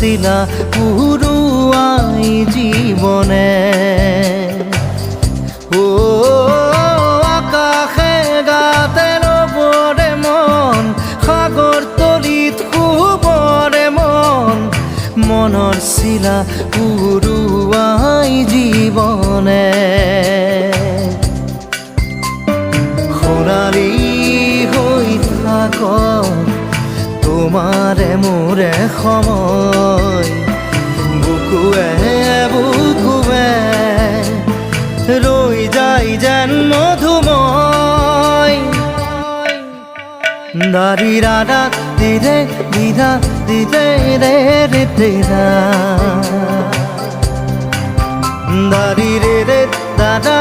শিলা পুরুয়াই জীবনে ও আকাশে গাতে রবরে মন সাগর তলিত শুবরে মন মনৰ শিলা পুরুয়াই জীবনে সোণালী হৈ থাক তোমাৰে মোৰে সময় বুকুৱে বুকুৱে ৰৈ যায় যেন মধুময় দাৰি ৰাধা দিদে দিদা দিদে ৰে ৰে দিদা দাৰি ৰে ৰে দাদা